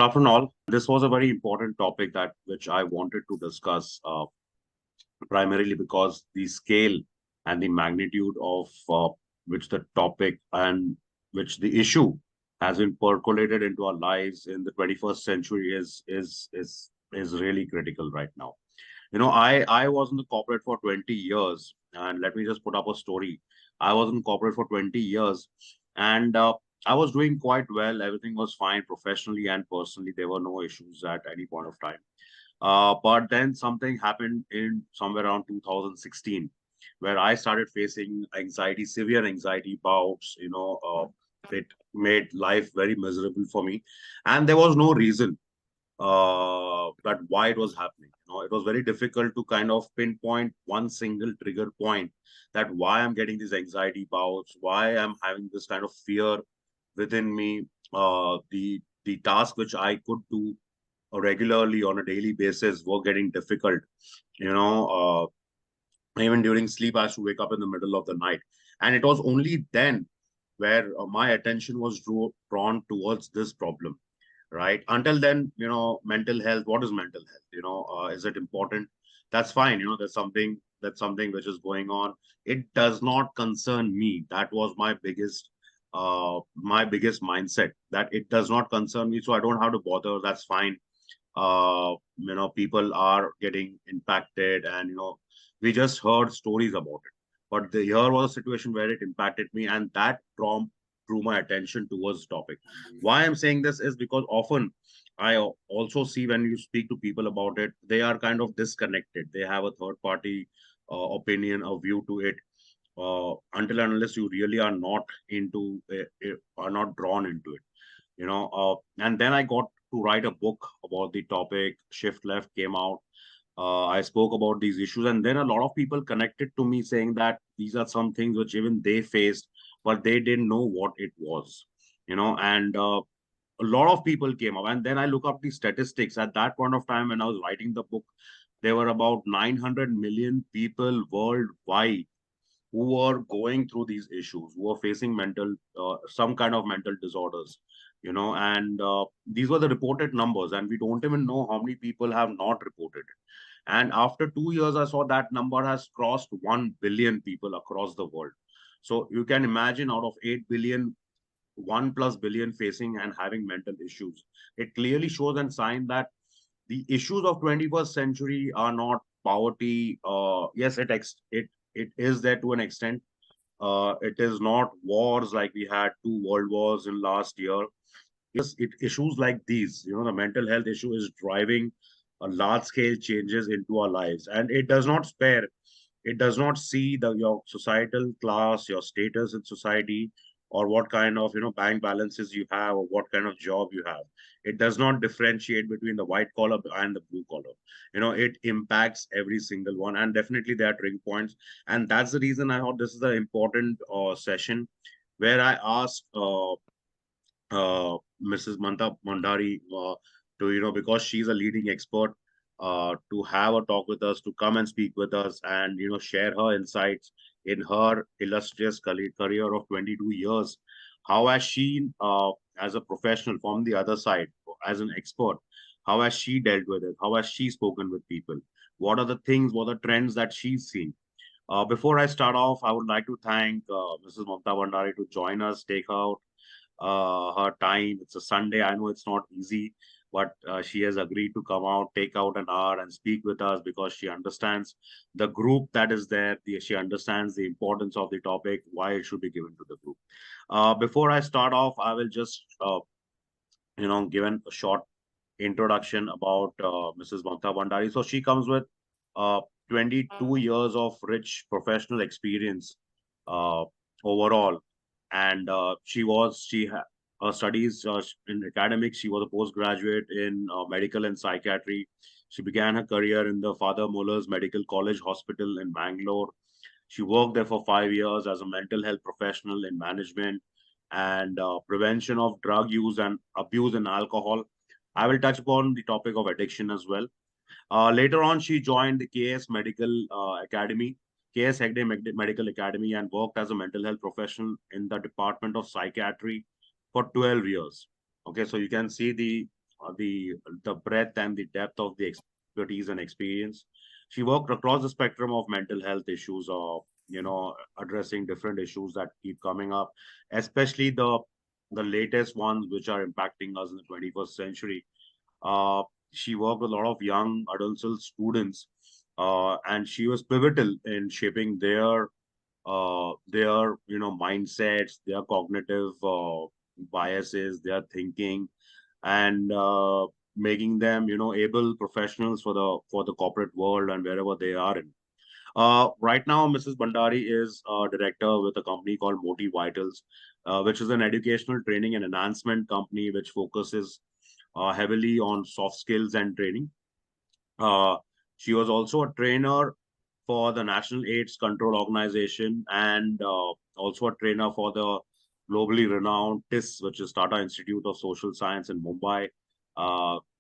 Good afternoon, all. This was a very important topic that which I wanted to discuss, primarily because the scale and the magnitude of which the topic and which the issue has been percolated into our lives in the 21st century is really critical right now. I was in the corporate for 20 years, and let me just put up a story. I was in corporate for 20 years, and I was doing quite well. Everything was fine professionally and personally. There were no issues at any point of time. But then something happened in somewhere around 2016, where I started facing anxiety, severe anxiety bouts. It made life very miserable for me, and there was no reason that why it was happening. It was very difficult to kind of pinpoint one single trigger point that why I'm getting these anxiety bouts, why I'm having this kind of fear within me. The task which I could do regularly on a daily basis were getting difficult. You know, Even during sleep, I used to wake up in the middle of the night, and it was only then where my attention was drawn towards this problem, right? Until then, mental health, what is mental health? Is it important? That's fine. That's something which is going on. It does not concern me. That was my biggest mindset, that it does not concern me, so I don't have to bother. That's fine. People are getting impacted, and we just heard stories about it. But here was a situation where it impacted me, and that drew my attention towards the topic. Why I'm saying this is because often I also see when you speak to people about it, they are kind of disconnected. They have a third party opinion, a view to it. Until and unless you really are not are not drawn into it. And then I got to write a book about the topic. Shift Left came out. I spoke about these issues, and then a lot of people connected to me saying that these are some things which even they faced, but they didn't know what it was. And a lot of people came up. And then I look up the statistics. At that point of time, when I was writing the book, there were about 900 million people worldwide who are going through these issues, who are facing some kind of mental disorders, and these were the reported numbers, and we don't even know how many people have not reported it. And after 2 years, I saw that number has crossed 1 billion people across the world. So you can imagine, out of 8 billion, 1+ billion facing and having mental issues. It clearly shows and sign that the issues of 21st century are not poverty. Yes, it is there to an extent. It is not wars like we had 2 world wars in last year. It issues like these. The mental health issue is driving a large scale changes into our lives, and it does not spare. It does not see your societal class, your status in society, or what kind of bank balances you have, or what kind of job you have. It does not differentiate between the white collar and the blue collar. It impacts every single one, and definitely there are trigger points. And that's the reason I thought this is an important session, where I asked Mrs. Mamtha Bhandary to, because she's a leading expert, to have a talk with us, to come and speak with us, and share her insights in her illustrious career of 22 years. How has she, as a professional from the other side, as an expert, how has she dealt with it? How has she spoken with people? What are the things, what are the trends that she's seen? Before I start off, I would like to thank Mrs. Mamtha Bhandary to join us, take out her time. It's a Sunday. I know it's not easy, but she has agreed to come out, take out an hour and speak with us, because she understands the group that is there. She understands the importance of the topic, why it should be given to the group. Before I start off, I will just, given a short introduction about Mrs. Mamtha Bhandary. So she comes with 22 years of rich professional experience uh, overall, and her studies in academics. She was a postgraduate in medical and psychiatry. She began her career in the Father Muller's Medical College Hospital in Bangalore. She worked there for 5 years as a mental health professional in management and prevention of drug use and abuse and alcohol. I will touch upon the topic of addiction as well. Later on, she joined the KS Medical Academy, KS Hegde Medical Academy, and worked as a mental health professional in the Department of Psychiatry for 12 years. Okay, so you can see the the breadth and the depth of the expertise and experience. She worked across the spectrum of mental health issues, of addressing different issues that keep coming up, especially the latest ones which are impacting us in the 21st century. Uh, she worked with a lot of young adolescent students, and she was pivotal in shaping their mindsets, their cognitive biases, their thinking, and making them able professionals for the corporate world and wherever they are in. Right now, Mrs. Bhandary is a director with a company called Moti Vitals, which is an educational training and enhancement company which focuses heavily on soft skills and training. Uh, she was also a trainer for the National AIDS Control Organization, and also a trainer for the globally renowned TIS, which is Tata Institute of Social Science in Mumbai,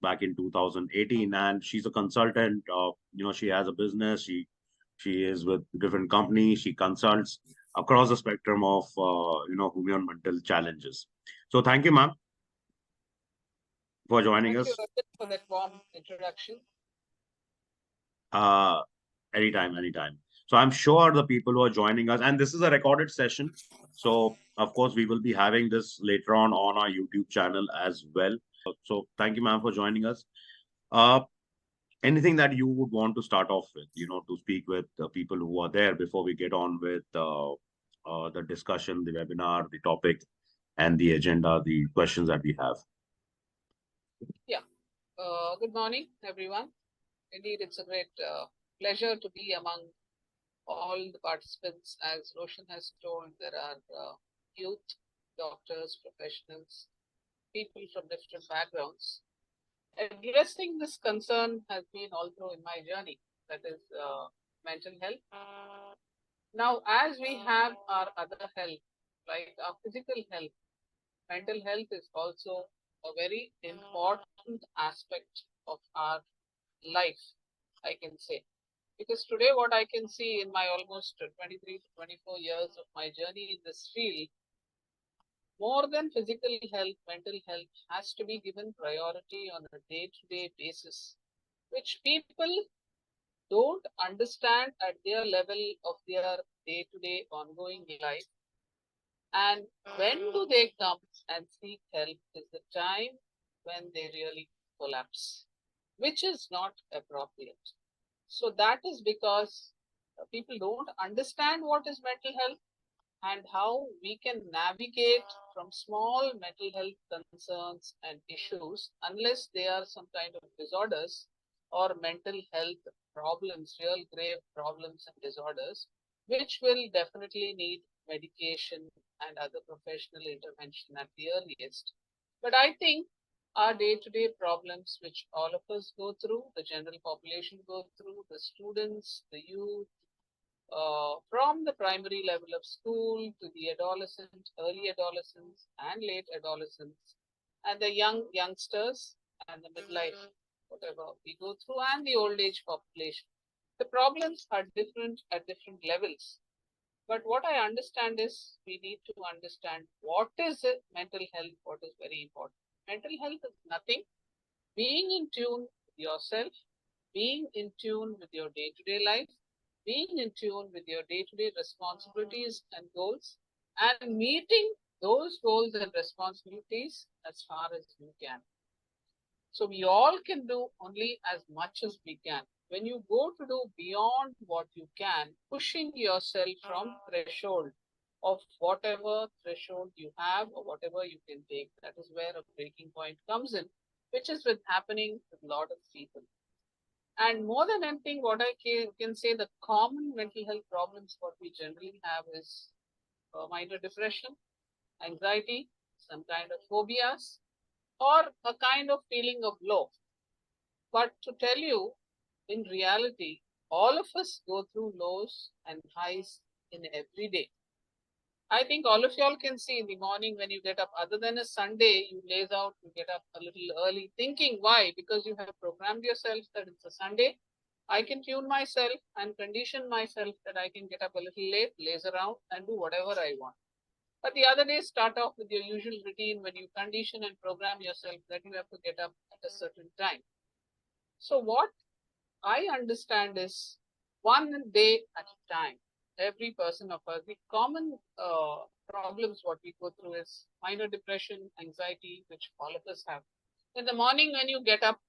back in 2018. And she's a consultant. She has a business. She is with different companies. She consults across the spectrum of human mental challenges. So thank you, ma'am, for joining Thank you, us. Roshan, for that warm introduction. Uh, Anytime, anytime. So I'm sure the people who are joining us, and this is a recorded session. So of course we will be having this later on our YouTube channel as well. So thank you, ma'am, for joining us. Uh, Anything that you would want to start off with, to speak with the people who are there before we get on with the discussion, the webinar, the topic, and the agenda, the questions that we have. Yeah. Good morning, everyone. Indeed, it's a great pleasure to be among all the participants. As Roshan has told, there are youth, doctors, professionals, people from different backgrounds. Addressing this concern has been all through in my journey, that is mental health. Now, as we have our other health, like our physical health, mental health is also a very important aspect of our life, I can say. Because today, what I can see in my almost 23 to 24 years of my journey in this field, more than physical health, mental health has to be given priority on a day to day basis, which people don't understand at their level of their day to day ongoing life. And when do they come and seek help is the time when they really collapse, which is not appropriate. So that is because people don't understand what is mental health and how we can navigate from small mental health concerns and issues, unless they are some kind of disorders or mental health problems, real grave problems and disorders, which will definitely need medication and other professional intervention at the earliest. But I think our day-to-day problems, which all of us go through, the general population go through, the students, the youth, from the primary level of school to the adolescent, early adolescence, and late adolescence, and the youngsters and the midlife, whatever we go through, and the old age population. The problems are different at different levels. But what I understand is we need to understand what is it, mental health, what is very important. Mental health is nothing. Being in tune with yourself, being in tune with your day to day life, being in tune with your day to day responsibilities and goals, and meeting those goals and responsibilities as far as you can. So we all can do only as much as we can. When you go to do beyond what you can, pushing yourself from threshold of whatever threshold you have or whatever you can take, that is where a breaking point comes in, which is with happening with a lot of people. And more than anything, what I can say, the common mental health problems what we generally have is minor depression, anxiety, some kind of phobias, or a kind of feeling of low. But to tell you, in reality, all of us go through lows and highs in every day. I think all of y'all can see in the morning when you get up, other than a Sunday, you lays out, you get up a little early, thinking why? Because you have programmed yourself that it's a Sunday. I can tune myself and condition myself that I can get up a little late, laze around, and do whatever I want. But the other day, start off with your usual routine when you condition and program yourself that you have to get up at a certain time. So, what I understand is one day at a time. Every person of us, the common problems what we go through is minor depression, anxiety, which all of us have. In the morning, when you get up,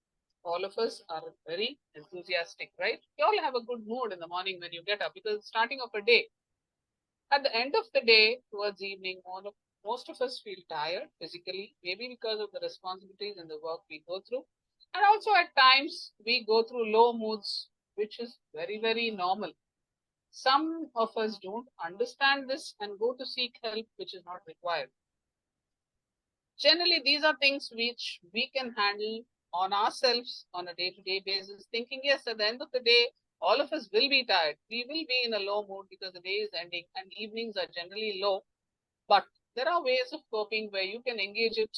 all of us are very enthusiastic, right? You all have a good mood in the morning when you get up because it's starting of a day. At the end of the day, towards evening, most of us feel tired physically, maybe because of the responsibilities and the work we go through. And also at times we go through low moods, which is very, very normal. Some of us don't understand this and go to seek help, which is not required. Generally, these are things which we can handle on ourselves on a day-to-day basis, thinking, yes, at the end of the day, all of us will be tired. We will be in a low mood because the day is ending and evenings are generally low. But there are ways of coping where you can engage it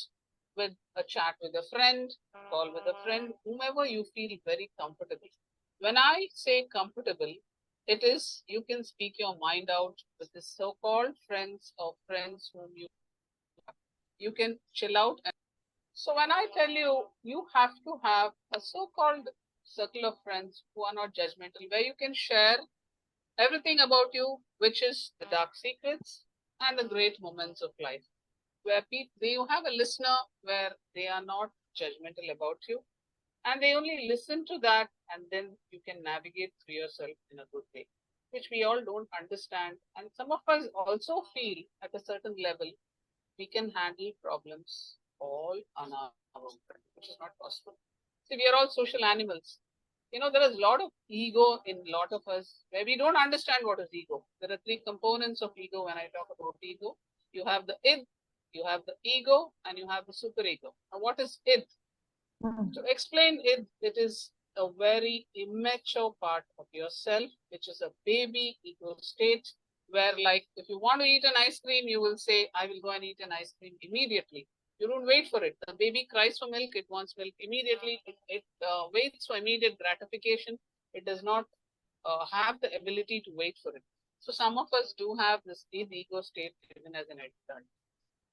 with a chat with a friend, call with a friend, whomever you feel very comfortable. When I say comfortable, it is you can speak your mind out with the so-called friends or friends whom you can chill out. So when I tell you, you have to have a so-called circle of friends who are not judgmental, where you can share everything about you, which is the dark secrets and the great moments of life, where you have a listener where they are not judgmental about you, and they only listen to that, and then you can navigate through yourself in a good way, which we all don't understand. And some of us also feel at a certain level we can handle problems all on our own, which is not possible. See, we are all social animals. There is a lot of ego in a lot of us where we don't understand what is ego. There are three components of ego when I talk about ego. You have the id, you have the ego, and you have the superego. Now, what is id? To explain it, it is a very immature part of yourself, which is a baby ego state, where, like, if you want to eat an ice cream, you will say, I will go and eat an ice cream immediately. You don't wait for it. The baby cries for milk, it wants milk immediately. It waits for immediate gratification. It does not have the ability to wait for it. So, some of us do have this ego state even as an adult.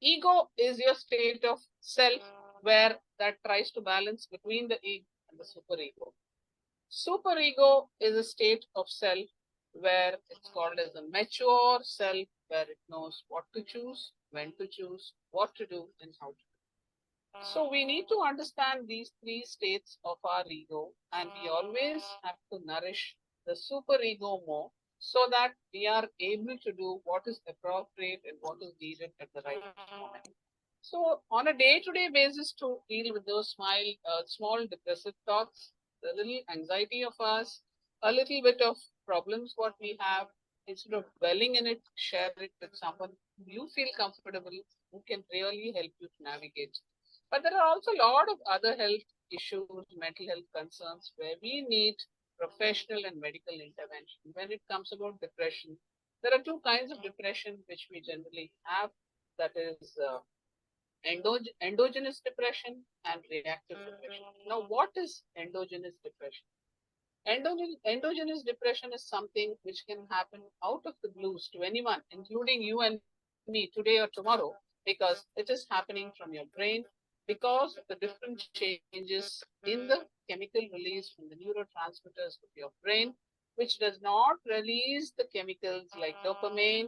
Ego is your state of self where that tries to balance between the ego and the superego. Superego is a state of self where it's called as the mature self, where it knows what to choose, when to choose, what to do, and how to do. So we need to understand these three states of our ego, and we always have to nourish the superego more so that we are able to do what is appropriate and what is needed at the right moment. So, on a day-to-day basis, to deal with those small depressive thoughts, the little anxiety of us, a little bit of problems what we have, instead of dwelling in it, share it with someone who you feel comfortable, who can really help you to navigate. But there are also a lot of other health issues, mental health concerns, where we need professional and medical intervention. When it comes about depression, there are two kinds of depression which we generally have. That is endogenous depression and reactive depression. Now, what is endogenous depression? Endogenous depression is something which can happen out of the blues to anyone, including you and me today or tomorrow, because it is happening from your brain because of the different changes in the chemical release from the neurotransmitters of your brain, which does not release the chemicals like dopamine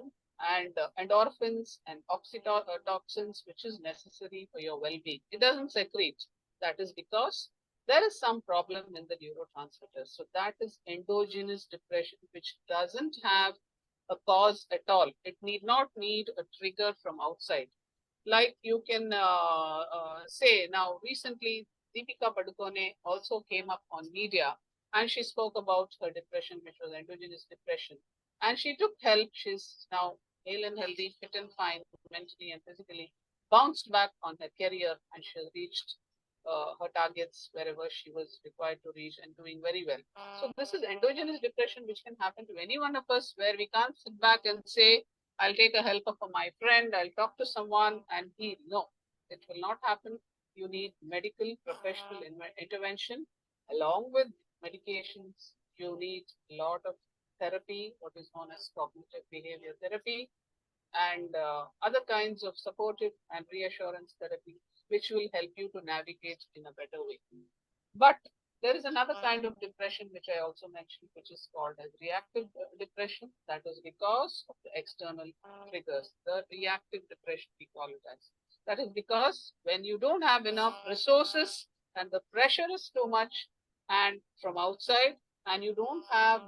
and endorphins and oxytocins, which is necessary for your well-being. It doesn't secrete. That is because there is some problem in the neurotransmitters. So that is endogenous depression, which doesn't have a cause at all. It need not need a trigger from outside. Like you can say now, recently, Deepika Padukone also came up on media and she spoke about her depression, which was endogenous depression. And she took help. She's now hale and healthy, fit and fine, mentally and physically, bounced back on her career, and she has reached her targets wherever she was required to reach and doing very well. So this is endogenous depression, which can happen to any one of us, where we can't sit back and say, I'll take a help of my friend, I'll talk to someone and heal. No, it will not happen. You need medical professional intervention along with medications. You need a lot of therapy, what is known as cognitive behavior therapy, and other kinds of supportive and reassurance therapy, which will help you to navigate in a better way. But there is another kind of depression, which I also mentioned, which is called as reactive depression. That is because of the external triggers, the reactive depression, we call it as. That is because when you don't have enough resources and the pressure is too much and from outside, and you don't have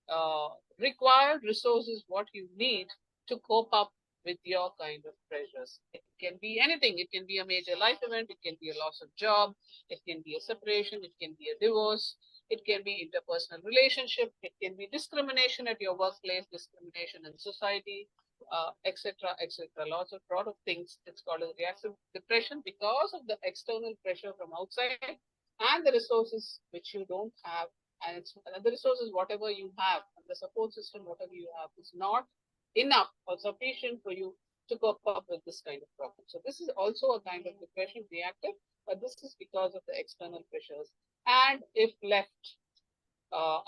the required resources, what you need to cope up with your kind of pressures. It can be anything. It can be a major life event. It can be a loss of job. It can be a separation. It can be a divorce. It can be interpersonal relationship. It can be discrimination at your workplace, discrimination in society, etc., etc. Lot of things. It's called a reactive depression because of the external pressure from outside and the resources which you don't have. And it's the resources, whatever you have, and the support system, whatever you have, is not enough or sufficient for you to cope up with this kind of problem. So this is also a kind of depression, reactive, but this is because of the external pressures. And if left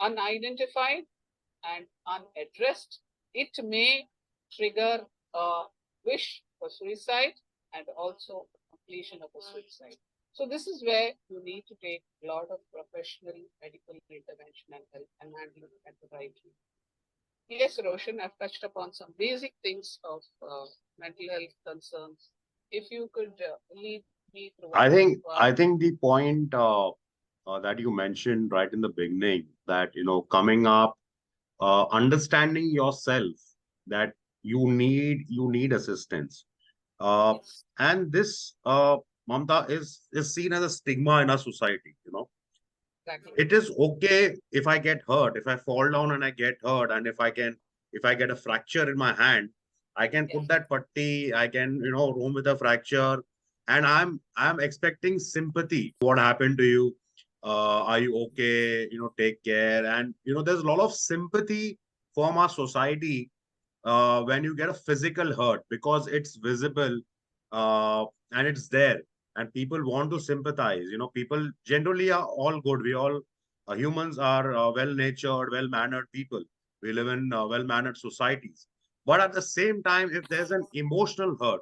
unidentified and unaddressed, it may trigger a wish for suicide and also completion of a suicide. So this is where you need to take a lot of professional medical intervention and help and handle it at the right time. Yes, Roshan, I've touched upon some basic things of mental health concerns. If you could lead me through what I is think required. I think the point that you mentioned right in the beginning, that coming up, understanding yourself, that you need assistance, uh, Yes, and this, Mamta, is seen as a stigma in our society. exactly. It is okay if I get hurt, if I fall down and I get hurt, and if I get a fracture in my hand, I can Yes, put that putty, I can, roam with a fracture, and I'm expecting sympathy. What happened to you? Are you okay? Take care. And there's a lot of sympathy from our society when you get a physical hurt, because it's visible, and it's there, and people want to yes, sympathize. People generally are all good. We all humans are well-natured, well-mannered people. We live in well-mannered societies. But at the same time, if there's an emotional hurt,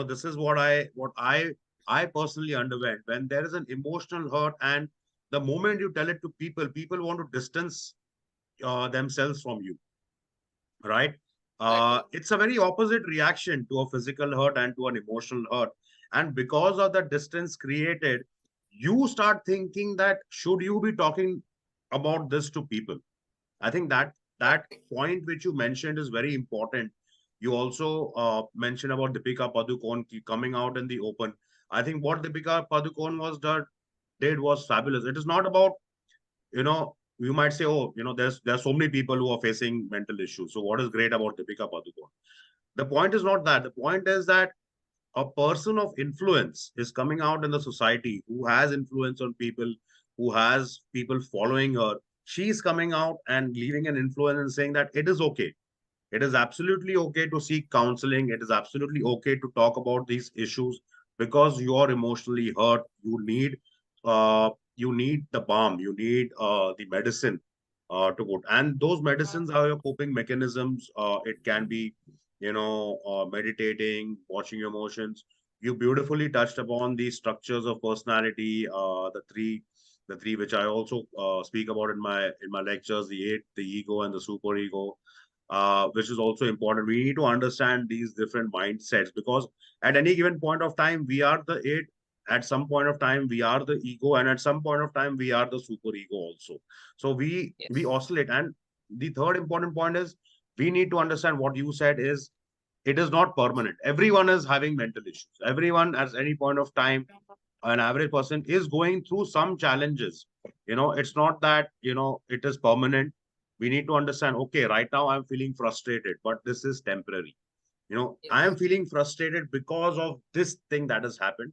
this is what I personally underwent. When there is an emotional hurt, and the moment you tell it to people, people want to distance themselves from you, right? exactly. It's a very opposite reaction to a physical hurt and to an emotional hurt. And because of the distance created, you start thinking that should you be talking about this to people? I think that Exactly. point which you mentioned is very important. You also mentioned about Deepika Padukone coming out in the open. I think what Deepika Padukone did was fabulous. It is not about, you might say, oh, there's so many people who are facing mental issues. So what is great about Deepika Padukone? The point is not that. The point is that a person of influence is coming out in the society, who has influence on people, who has people following her. She's coming out and leaving an influence and saying that it is okay. It is absolutely okay to seek counseling. It is absolutely okay to talk about these issues, because you are emotionally hurt. You need the balm. You need the medicine to put. And those medicines are your coping mechanisms. It can be, meditating, watching your emotions. You beautifully touched upon the structures of personality, the three which I also speak about in my lectures: the eight, the ego, and the superego, which is also important. We need to understand these different mindsets, because at any given point of time, we are the it. At some point of time, we are the ego, and at some point of time, we are the super ego also. So we Yes, oscillate. And the third important point is, we need to understand what you said is, it is not permanent. Everyone is having mental issues. Everyone at any point of time, an average person is going through some challenges. It's not that it is permanent. We need to understand, okay, right now I'm feeling frustrated, but this is temporary. I am yes, feeling frustrated because of this thing that has happened,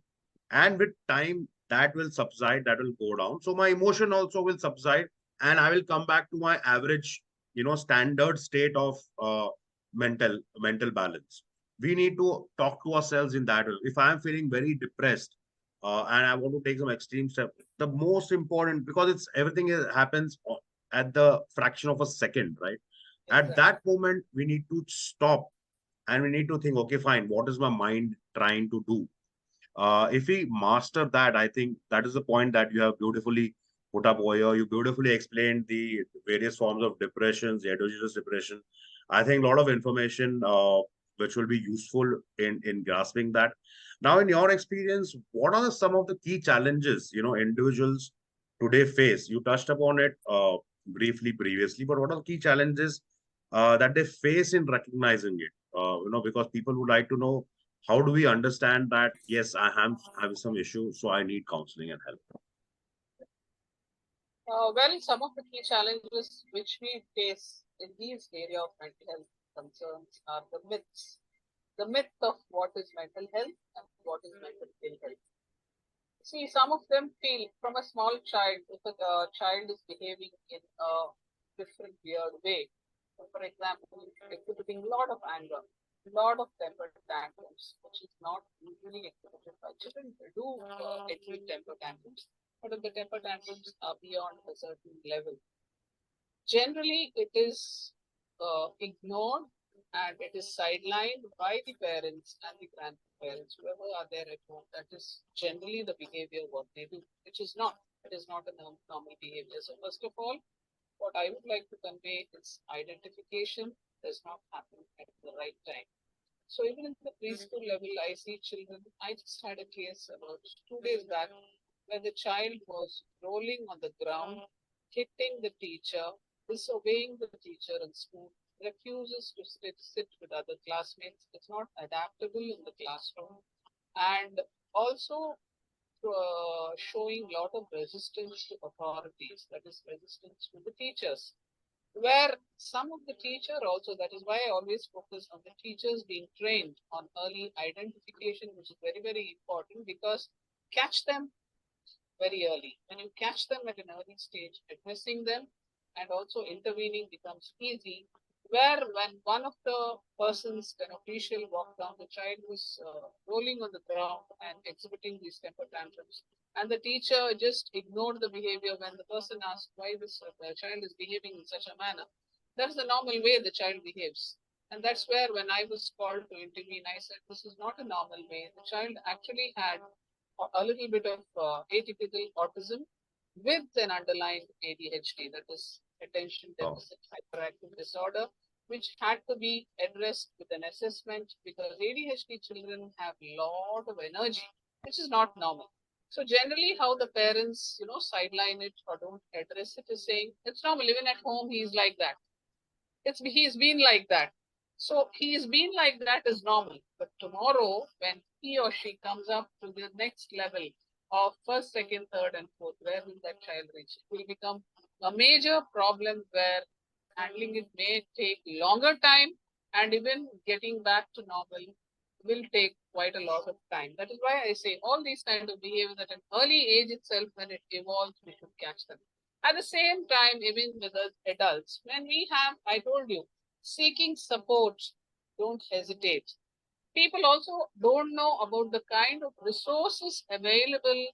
and with time that will subside, that will go down, so my emotion also will subside, and I will come back to my average, standard state of mental balance. We need to talk to ourselves in that way. If I am feeling very depressed, and I want to take some extreme step, the most important, because happens at the fraction of a second, right? At exactly. that moment, we need to stop and we need to think, okay, fine, what is my mind trying to do? If we master that, I think that is the point that you have beautifully put up over here. You beautifully explained the various forms of depressions, the endogenous depression. I think a lot of information which will be useful in grasping that. Now, in your experience, what are some of the key challenges individuals today face? You touched upon it briefly previously, but what are the key challenges that they face in recognizing it? Because people would like to know, how do we understand that, yes, I am having some issue, so I need counseling and help? Well, some of the key challenges which we face in these area of mental health concerns are the myths. The myth of what is mental health and what is mental ill health. See, some of them feel from a small child, if a child is behaving in a different weird way, so for example, exhibiting a lot of anger, a lot of temper tantrums, which is not usually exhibited by children. They do exhibit temper tantrums, but if the temper tantrums are beyond a certain level, generally it is ignored and it is sidelined by the parents and the grandparents, whoever are there at home. That is generally the behavior what they do, which is not. It is not a normal behavior. So first of all, what I would like to convey is identification does not happen at the right time. So even in the preschool level, I see children. I just had a case about 2 days back where the child was rolling on the ground, hitting the teacher, disobeying the teacher in school, refuses to sit with other classmates, is not adaptable in the classroom, and also showing a lot of resistance to authorities, that is, resistance to the teachers. Where some of the teacher also, that is why I always focus on the teachers being trained on early identification, which is very, very important, because catch them very early. When you catch them at an early stage, addressing them and also intervening becomes easy. Where when one of the persons, an official, walked down, the child was rolling on the ground and exhibiting these temper tantrums, and the teacher just ignored the behavior when the person asked why this child is behaving in such a manner. That's the normal way the child behaves. And that's where, when I was called to intervene, I said, this is not a normal way. The child actually had a little bit of atypical autism with an underlying ADHD, that is attention Oh, deficit hyperactive disorder, which had to be addressed with an assessment, because ADHD children have a lot of energy, which is not normal. So generally, how the parents, sideline it or don't address it is saying it's normal. Even at home, he's like that. He's been like that. So he's been like that is normal. But tomorrow, when he or she comes up to the next level of first, second, third, and fourth, where will that child reach? It will become a major problem where handling it may take longer time, and even getting back to normal will take quite a lot of time. That is why I say all these kind of behaviors at an early age itself, when it evolves, we should catch them. At the same time, even with us adults, when we have, I told you, seeking support, don't hesitate. People also don't know about the kind of resources available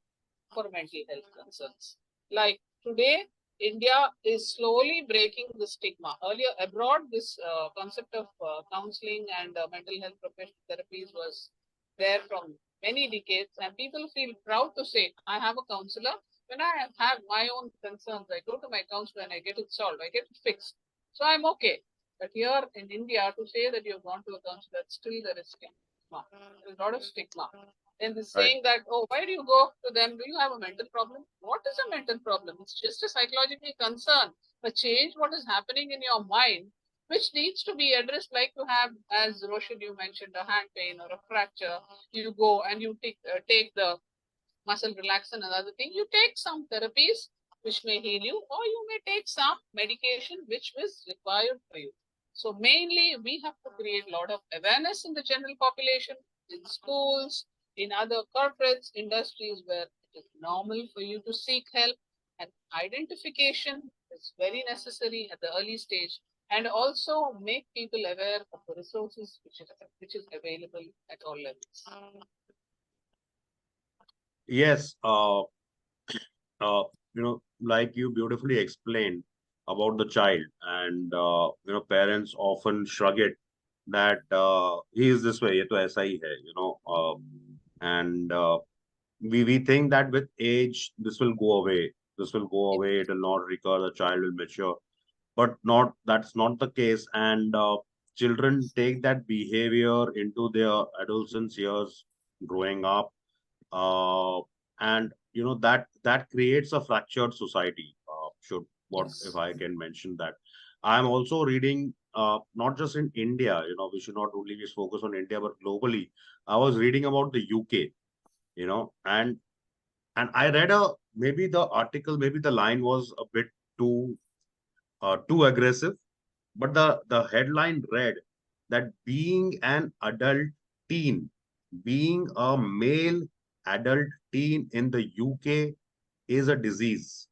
for mental health concerns. Like today, India is slowly breaking the stigma. Earlier, abroad, this concept of counseling and mental health professional therapies was there from many decades, and people feel proud to say, I have a counselor. When I have my own concerns, I go to my counselor and I get it solved, I get it fixed. So I'm okay. But here in India, to say that you've gone to a counselor, still there is stigma. There's a lot of stigma. Then the right. saying that, oh, why do you go to them? Do you have a mental problem? What is a mental problem? It's just a psychological concern, a change what is happening in your mind, which needs to be addressed. Like you have, as Roshan, you mentioned, a hand pain or a fracture, you go and you take the muscle relaxant and other thing. You take some therapies which may heal you, or you may take some medication which is required for you. So mainly we have to create a lot of awareness in the general population, in schools, in other corporates, industries, where it is normal for you to seek help, and identification is very necessary at the early stage, and also make people aware of the resources which is available at all levels. Yes, like you beautifully explained about the child, and parents often shrug it that he is this way, ye to aisa hi hai, and we think that with age this will go away. This will go Yeah. away. It will not recur. The child will mature, but not that's not the case. And children take that behavior into their adolescence years, growing up, uh, and that creates a fractured society. Should what if Yes. I can mention that? I'm also reading, not just in India. We should not only be focused on India, but globally. I was reading about the UK. And I read maybe the article, maybe the line was a bit too aggressive, but the headline read that being an adult teen, being a male adult teen in the UK is a disease.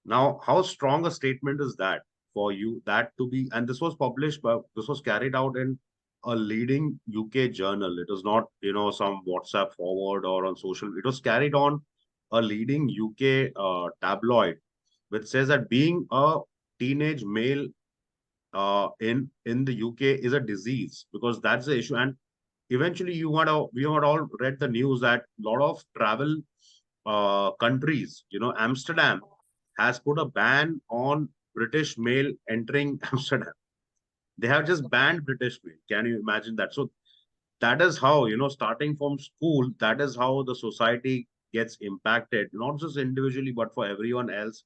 Now, how strong a statement is that for you? That to be, and this was published, but this was carried out in a leading UK journal. It was not, some WhatsApp forward or on social. It was carried on a leading UK tabloid, which says that being a teenage male in the UK is a disease, because that's the issue. And eventually, we had all read the news that a lot of travel countries, Amsterdam has put a ban on British male entering Amsterdam. They have just banned British male. Can you imagine that? So that is how, starting from school, that is how the society gets impacted, not just individually, but for everyone else.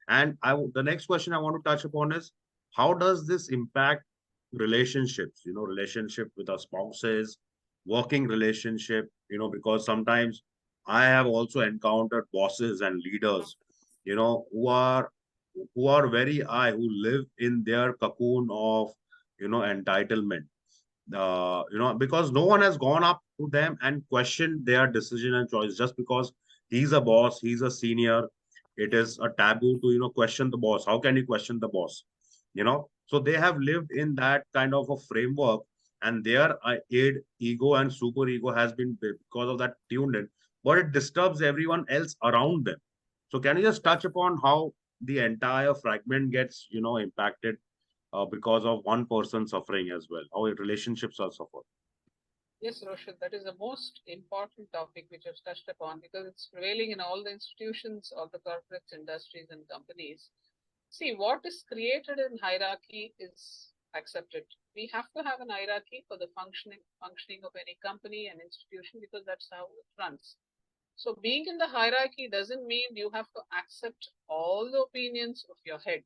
And the next question I want to touch upon is, how does this impact relationships, relationship with our spouses, working relationship, because sometimes I have also encountered bosses and leaders, who are very high, who live in their cocoon of, entitlement, because no one has gone up to them and questioned their decision and choice. Just because he's a boss, he's a senior, it is a taboo to, question the boss. How can you question the boss? So they have lived in that kind of a framework, and their ego and super ego has been, because of that, tuned in, but it disturbs everyone else around them. So can you just touch upon how the entire fragment gets, impacted because of one person suffering as well, how relationships are suffered? Yes, Roshan, that is the most important topic which I've touched upon because it's prevailing in all the institutions of the corporates, industries, and companies. See, what is created in hierarchy is accepted. We have to have an hierarchy for the functioning of any company and institution because that's how it runs. So being in the hierarchy doesn't mean you have to accept all the opinions of your head.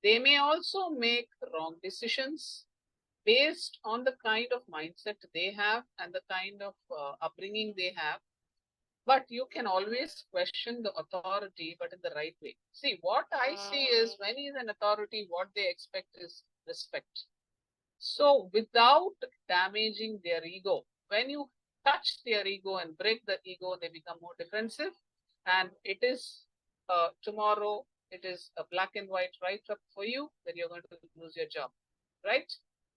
They may also make wrong decisions based on the kind of mindset they have and the kind of upbringing they have. But you can always question the authority, but in the right way. See, what I see is when he's an authority, what they expect is respect. So, without damaging their ego, when you touch their ego and break the ego, they become more defensive. And it is tomorrow, it is a black and white write up for you, then you're going to lose your job, right?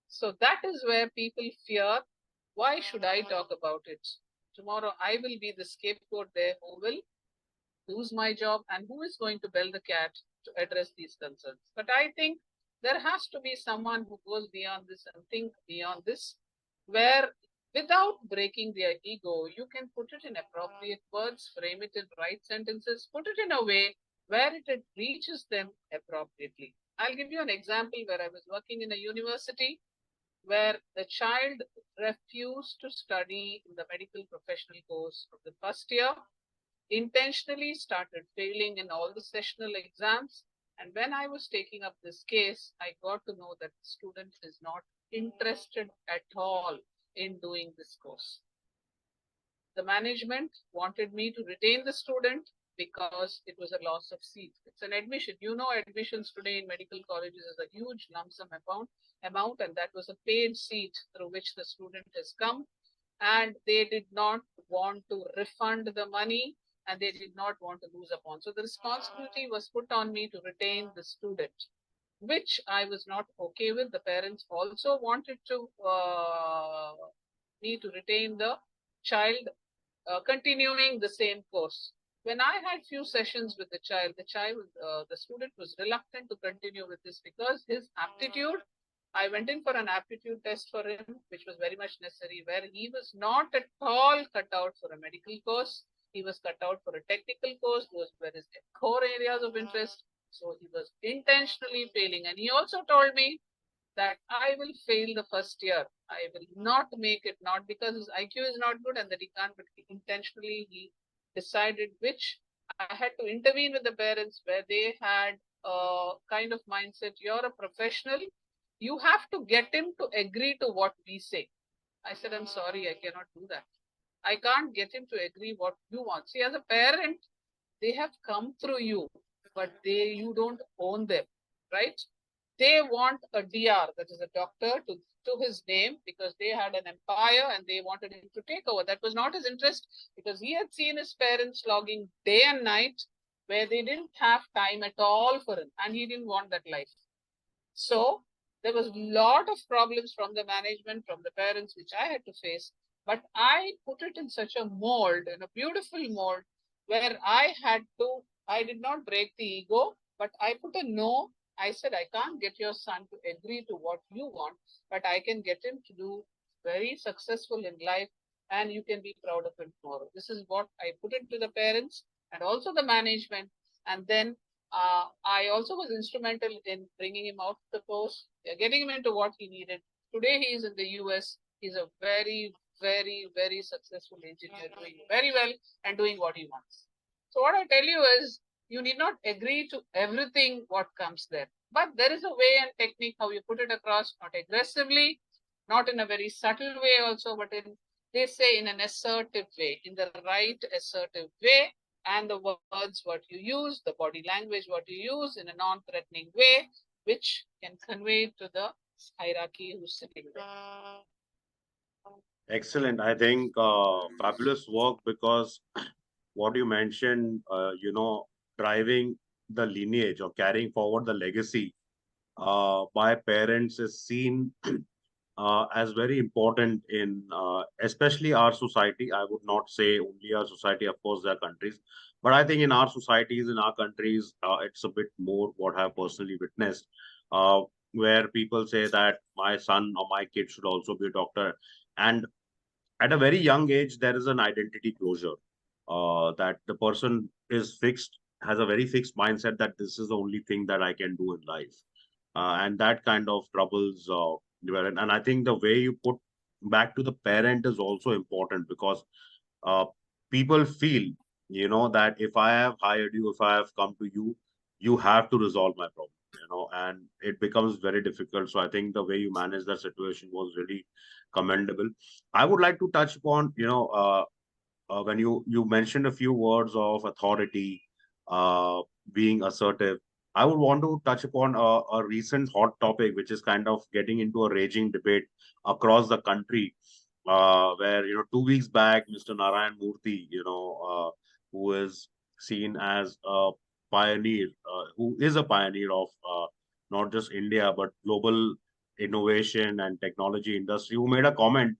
So, that is where people fear, why should I talk about it? Tomorrow, I will be the scapegoat there who will lose my job and who is going to bell the cat to address these concerns. But I think there has to be someone who goes beyond this and think beyond this, where without breaking their ego, you can put it in appropriate words, frame it in right sentences, put it in a way where it reaches them appropriately. I'll give you an example where I was working in a university where the child refused to study in the medical professional course of the first year, intentionally started failing in all the sessional exams. And when I was taking up this case, I got to know that the student is not interested at all in doing this course. The management wanted me to retain the student because it was a loss of seat. It's an admission. You know, admissions today in medical colleges is a huge lump sum amount, and that was a paid seat through which the student has come. And they did not want to refund the money and they did not want to lose upon. So the responsibility was put on me to retain the student, which I was not okay with. The parents also wanted to me to retain the child, continuing the same course. When I had few sessions with the student was reluctant to continue with this because his aptitude, I went in for an aptitude test for him, which was very much necessary, where he was not at all cut out for a medical course. He was cut out for a technical course. Those were his core areas of interest. So he was intentionally failing. And he also told me that I will fail the first year. I will not make it, not because his IQ is not good and that he can't, but intentionally he decided which I had to intervene with the parents where they had a kind of mindset, you're a professional, you have to get him to agree to what we say. I said, I'm sorry, I cannot do that. I can't get him to agree what you want. See, as a parent, they have come through you, but you don't own them, right? They want a DR, that is a doctor, to his name because they had an empire and they wanted him to take over. That was not his interest because he had seen his parents logging day and night where they didn't have time at all for him and he didn't want that life. So there was a lot of problems from the management, from the parents, which I had to face. But I put it in such a mold, in a beautiful mold, where I did not break the ego, but I put a no. I said, I can't get your son to agree to what you want, but I can get him to do very successful in life and you can be proud of him tomorrow. This is what I put it to the parents and also the management. And then I also was instrumental in bringing him out of the course, getting him into what he needed. Today he is in the US. He's a very, very, very successful engineer, doing very well and doing what he wants. So what I tell you is, you need not agree to everything what comes there. But there is a way and technique how you put it across, not aggressively, not in a very subtle way also, but they say in an assertive way, in the right assertive way, and the words what you use, the body language what you use in a non-threatening way, which can convey to the hierarchy who's sitting there. Excellent. I think fabulous work because what you mentioned, driving the lineage or carrying forward the legacy by parents is seen as very important in especially our society. I would not say only our society, of course, there are countries, but I think in our societies, in our countries, it's a bit more what I've personally witnessed, uh, where people say that my son or my kid should also be a doctor. And at a very young age, there is an identity closure that the person is fixed, has a very fixed mindset that this is the only thing that I can do in life. And that kind of troubles develop. And I think the way you put back to the parent is also important because uh, people feel, that if I have hired you, if I have come to you, you have to resolve my problem, and it becomes very difficult. So I think the way you manage that situation was really commendable. I would like to touch upon, when you mentioned a few words of authority, uh, being assertive. I would want to touch upon a recent hot topic, which is kind of getting into a raging debate across the country, where 2 weeks back, Mr. Narayana Murthy, who is seen as a pioneer, who is a pioneer of not just India but global innovation and technology industry, who made a comment,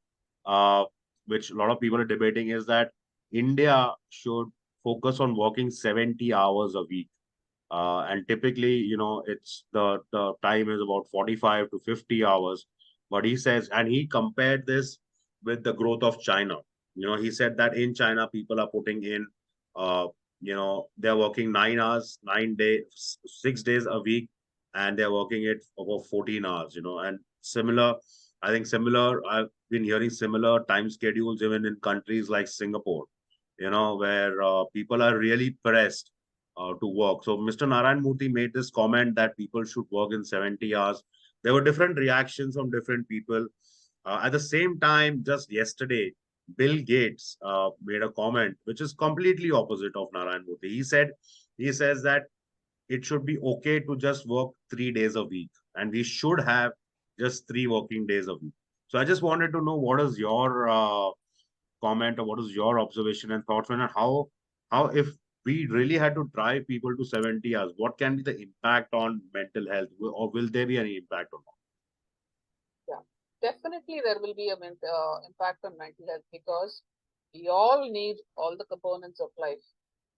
uh, which a lot of people are debating, is that India should focus on working 70 hours a week. And typically, it's the time is about 45 to 50 hours. But he says, and he compared this with the growth of China. He said that in China, people are putting in, they're working 9 hours, 9 days, 6 days a week, and they're working it over 14 hours, and similar, I think similar, I've been hearing similar time schedules even in countries like Singapore, where people are really pressed to work. So Mr. Narayan Murthy made this comment that people should work in 70 hours. There were different reactions from different people. At the same time, just yesterday, Bill Gates made a comment which is completely opposite of Narayan Murthy. He says that it should be okay to just work 3 days a week, and we should have just 3 working days a week. So I just wanted to know what is your comment or what is your observation and thoughts on it? How if we really had to drive people to 70 hours, what can be the impact on mental health, or will there be any impact or not? Yeah, definitely there will be a impact on mental health because we all need all the components of life.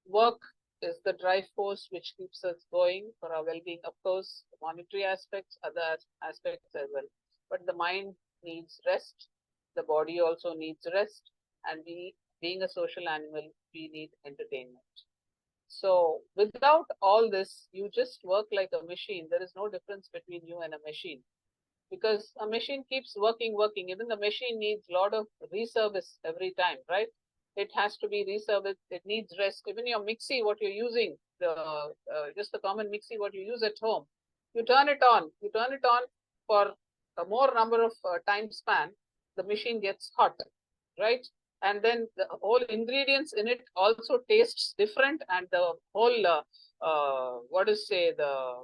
Work is the drive force which keeps us going for our well-being. Of course, monetary aspects, other aspects as well. But the mind needs rest. The body also needs rest. And we, being a social animal, we need entertainment. So without all this, you just work like a machine. There is no difference between you and a machine because a machine keeps working. Even the machine needs a lot of reservice every time, right? It has to be reserviced. It needs rest. Even your mixie, what you're using, just the common mixie, what you use at home, you turn it on. You turn it on for a more number of time span. The machine gets hot, right? And then the whole ingredients in it also tastes different, and the whole what is say the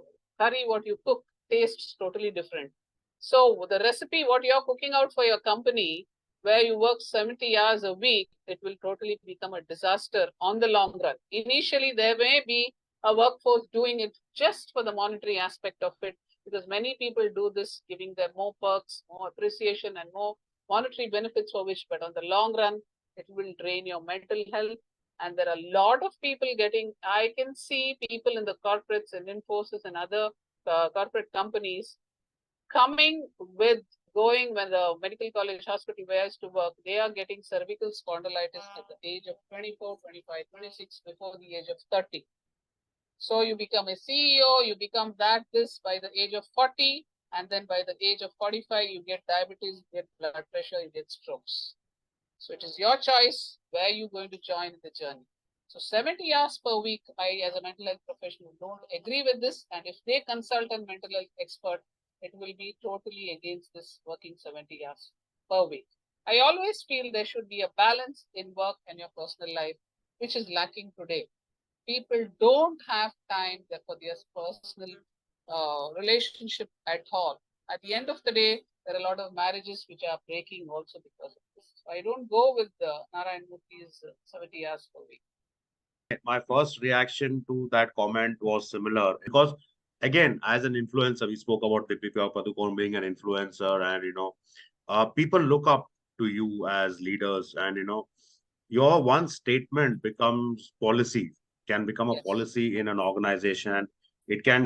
curry what you cook tastes totally different. So the recipe what you're cooking out for your company, where you work 70 hours a week, it will totally become a disaster on the long run. Initially, there may be a workforce doing it just for the monetary aspect of it, because many people do this, giving them more perks, more appreciation, and more monetary benefits for which, but on the long run, it will drain your mental health. And there are a lot of people getting, I can see people in the corporates and Infosys and other corporate companies coming with going when the medical college hospital where I used to work, they are getting cervical spondylitis at the age of 24, 25, 26 before the age of 30. So you become a CEO, you become this by the age of 40, and then by the age of 45, you get diabetes, you get blood pressure, you get strokes. So it is your choice where you're going to join the journey. So 70 hours per week, I as a mental health professional don't agree with this. And if they consult a mental health expert, it will be totally against this working 70 hours per week. I always feel there should be a balance in work and your personal life, which is lacking today. People don't have time for their personal relationship at all. At the end of the day, there are a lot of marriages which are breaking also because of this. So I don't go with Narayana Murthy's 70 hours per week. My first reaction to that comment was similar because, again, as an influencer, we spoke about Deepika Padukone being an influencer, and people look up to you as leaders, and your one statement becomes policy, can become a Yes. policy in an organization, and it can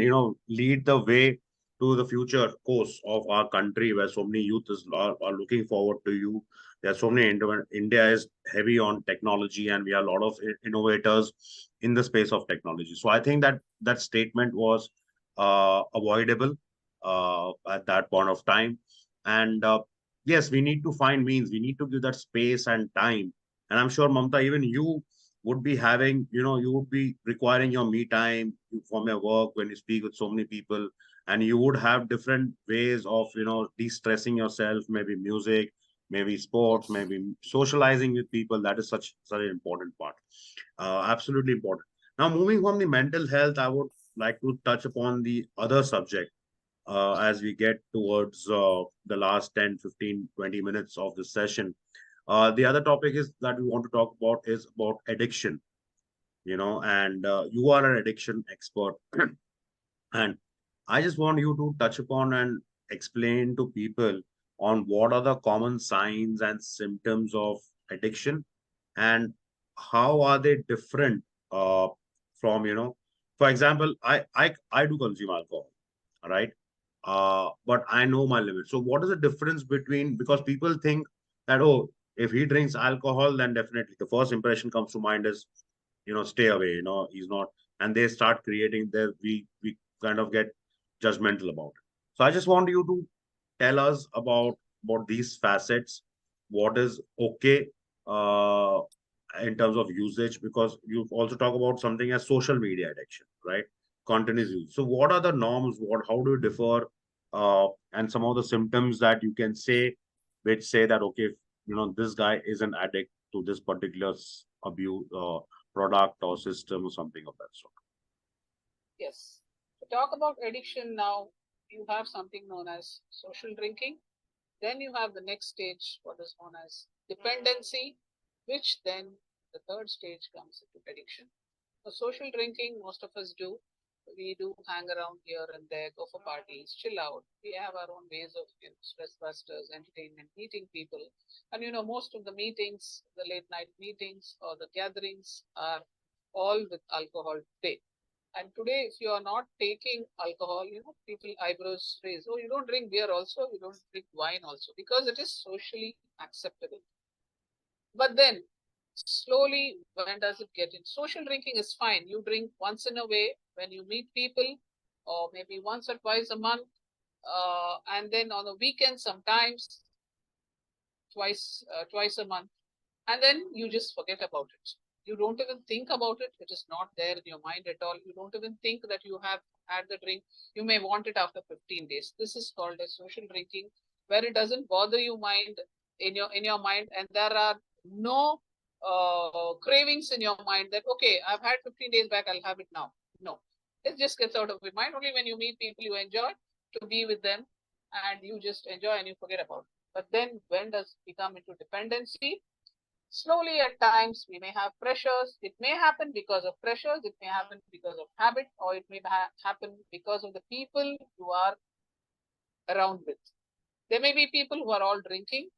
lead the way to the future course of our country, where so many youth are looking forward to you. There's so many India is heavy on technology, and we have a lot of innovators in the space of technology. So I think that that statement was avoidable at that point of time. And yes, we need to find means. We need to give that space and time. And I'm sure, Mamta, even you would be having, you would be requiring your me time from your work when you speak with so many people, and you would have different ways of, de-stressing yourself, maybe music, maybe sports, Yes. maybe socializing with people. That is such an important part. Absolutely important. Now, moving from the mental health, I would like to touch upon the other subject as we get towards the last 10, 15, 20 minutes of this session. The other topic is that we want to talk about is about addiction, and you are an addiction expert. And I just want you to touch upon and explain to people on what are the common signs and symptoms of addiction, and how are they different from, for example, I do consume alcohol, all right? But I know my limit. So what is the difference between, because people think that, oh, if he drinks alcohol, then definitely the first impression comes to mind is, stay away, he's not, and they start creating their, we kind of get judgmental about it. So I just want you to tell us about these facets, what is okay uh in terms of usage, because you also talk about something as social media addiction, right? Continuous use. So what are the norms? How do you differ? And some of the symptoms that you can say, which say that, okay, this guy is an addict to this particular abuse product or system or something of that sort. Yes. To talk about addiction now, you have something known as social drinking. Then you have the next stage, what is known as dependency, which then the third stage comes into addiction. For social drinking, most of us do. We do hang around here and there, go for parties, chill out. We have our own ways of stress busters, entertainment, meeting people. And most of the meetings, the late night meetings or the gatherings are all with alcohol today. And today, if you are not taking alcohol, people eyebrows raise. Oh, you don't drink beer also, you don't drink wine also, because it is socially acceptable. But then slowly, when does it get in? Social drinking is fine. You drink once in a way when you meet people, or maybe once or twice a month, and then on the weekend sometimes twice a month, and then you just forget about it. You don't even think about it. It is not there in your mind at all. You don't even think that you have had the drink. You may want it after 15 days. This is called as social drinking, where it doesn't bother you mind in your mind, and there are no cravings in your mind that okay, I've had 15 days back, I'll have it now. No, it just gets out of your mind. Only when you meet people you enjoy to be with them, and you just enjoy and you forget about it. But then when does it become into dependency? Slowly, at times, we may have pressures. It may happen because of pressures, it may happen because of habit, or it may happen because of the people you are around with. There may be people who are all drinking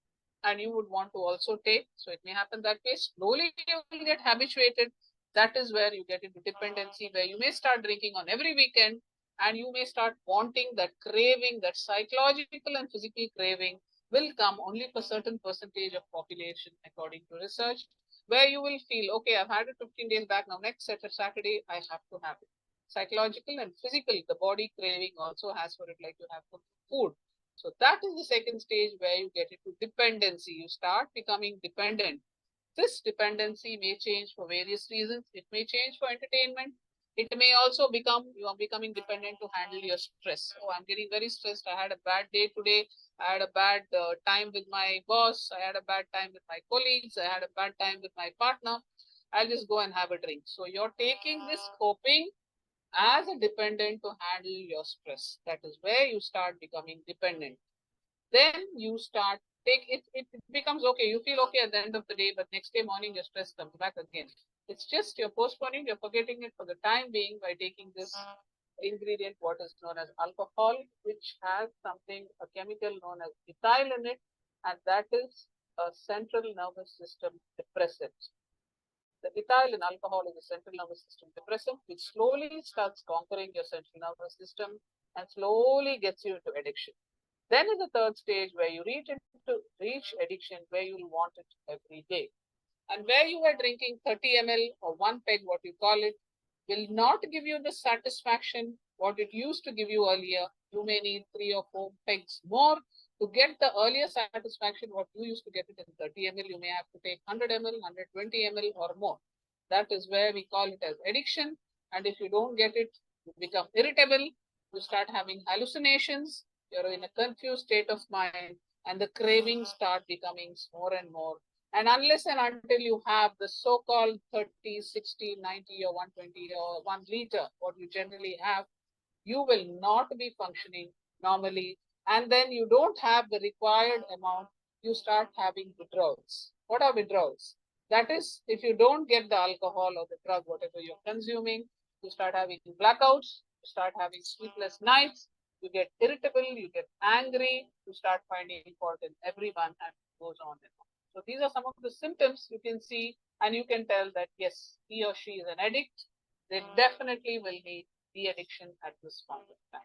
and you would want to also take. So it may happen that way. Slowly, you will get habituated. That is where you get into dependency, where you may start drinking on every weekend and you may start wanting that craving, that psychological and physical craving will come only for certain percentage of population according to research, where you will feel okay, I've had it 15 days back, now next Saturday I have to have it. Psychological and physical, the body craving also has for it, like you have for food. So that is the second stage where you get into dependency. You start becoming dependent. This dependency may change for various reasons. It may change for entertainment. It may also become you are becoming dependent to handle your stress. Oh, I'm getting very stressed. I had a bad day today. I had a bad time with my boss. I had a bad time with my colleagues. I had a bad time with my partner. I'll just go and have a drink. So you're taking this coping as a dependent to handle your stress. That is where you start becoming dependent. Then you start take it, it becomes okay. You feel okay at the end of the day, but next day morning your stress comes back again. It's just you're postponing, you're forgetting it for the time being by taking this ingredient, what is known as alcohol, which has something, a chemical known as ethyl in it, and that is a central nervous system depressant. The ethyl in alcohol is a central nervous system depressant, which slowly starts conquering your central nervous system and slowly gets you into addiction. Then is the third stage where you reach addiction, where you'll want it every day. And where you were drinking 30 ml or one peg, what you call it, will not give you the satisfaction what it used to give you earlier. You may need 3 or 4 pegs more to get the earlier satisfaction what you used to get it in 30 ml. You may have to take 100 ml, 120 ml or more. That is where we call it as addiction. And if you don't get it, you become irritable. You start having hallucinations. You're in a confused state of mind, and the cravings start becoming more and more. And unless and until you have the so-called 30, 60, 90 or 120 or 1 liter, what you generally have, you will not be functioning normally. And then you don't have the required amount, you start having withdrawals. What are withdrawals? That is, if you don't get the alcohol or the drug, whatever you're consuming, you start having blackouts, you start having sleepless nights, you get irritable, you get angry, you start finding fault in everyone, and it goes on and on. So these are some of the symptoms you can see, and you can tell that yes, he or she is an addict. They definitely will need de-addiction at this point of time.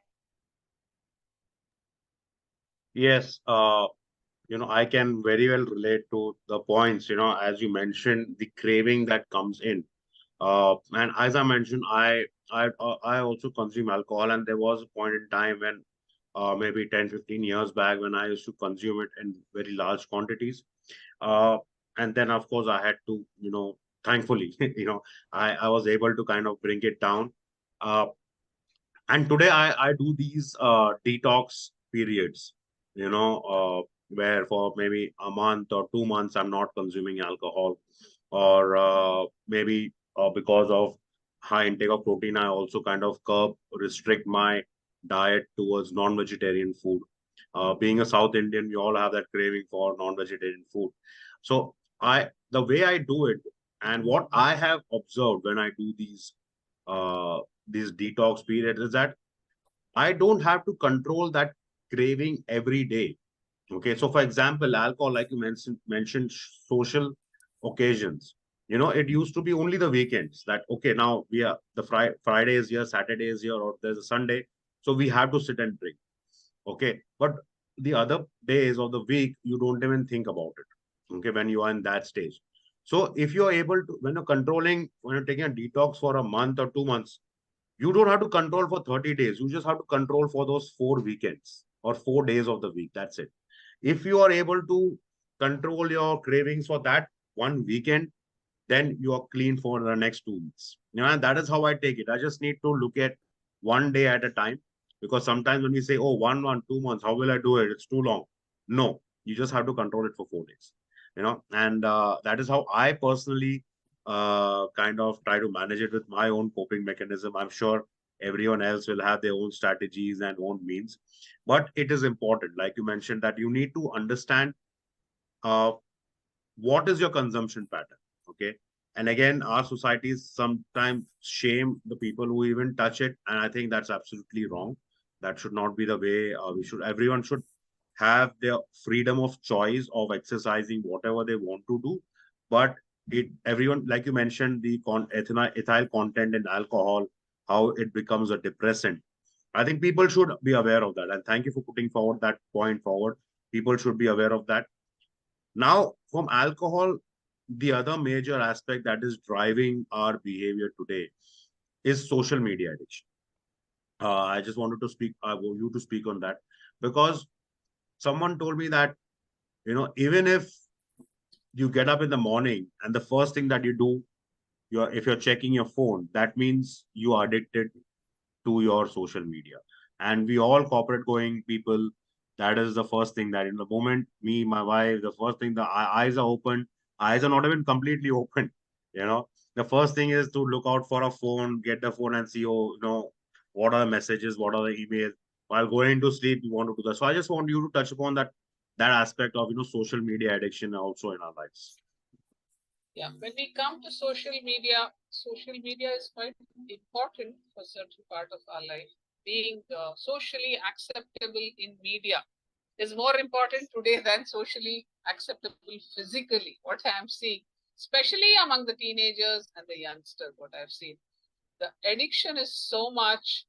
Yes, I can very well relate to the points, as you mentioned, the craving that comes in. And as I mentioned, I also consume alcohol, and there was a point in time when maybe 10, 15 years back when I used to consume it in very large quantities. Uh, and then, of course, I had to, thankfully, I was able to kind of bring it down. Uh, and today I do these detox periods, where for maybe a month or 2 months I'm not consuming alcohol, or maybe because of high intake of protein, I also kind of restrict my diet towards non-vegetarian food. Being a South Indian, we all have that craving for non-vegetarian food. So the way I do it, and what I have observed when I do these detox periods, is that I don't have to control that craving every day. Okay, so for example, alcohol, like you mentioned social occasions. It used to be only the weekends that, okay, now we are the Friday is here, Saturday is here, or there's a Sunday. So we have to sit and drink. Okay. But the other days of the week, you don't even think about it. Okay. When you are in that stage. So if you're able to, when you're taking a detox for a month or 2 months, you don't have to control for 30 days. You just have to control for those 4 weekends or 4 days of the week. That's it. If you are able to control your cravings for that one weekend, then you are clean for the next 2 weeks. And that is how I take it. I just need to look at one day at a time, because sometimes when we say, oh, 2 months, how will I do it? It's too long. No, you just have to control it for 4 days. And that is how I personally kind of try to manage it with my own coping mechanism. I'm sure everyone else will have their own strategies and own means, but it is important, like you mentioned, that you need to understand uh, what is your consumption pattern. Okay. And again, our societies sometimes shame the people who even touch it, and I think that's absolutely wrong. That should not be the way. Everyone should have their freedom of choice of exercising whatever they want to do. But everyone, like you mentioned, the ethyl content in alcohol, how it becomes a depressant. I think people should be aware of that, and thank you for putting forward that point forward. People should be aware of that. Now, from alcohol, the other major aspect that is driving our behavior today is social media addiction. I just wanted to speak, I want you to speak on that, because someone told me that, even if you get up in the morning and the first thing that you do, if you're checking your phone, that means you are addicted to your social media. And we all corporate going people, that is the first thing, that in the moment, me, my wife, the first thing, the eyes are open, eyes are not even completely open. You know, the first thing is to look out for a phone, get the phone and see, oh, what are the messages, what are the emails. While going to sleep, you want to do that. So I just want you to touch upon that aspect of social media addiction also in our lives. Yeah, when we come to social media is quite important for certain part of our life. Being socially acceptable in media is more important today than socially acceptable physically. What I am seeing, especially among the teenagers and the youngsters, what I've seen, the addiction is so much.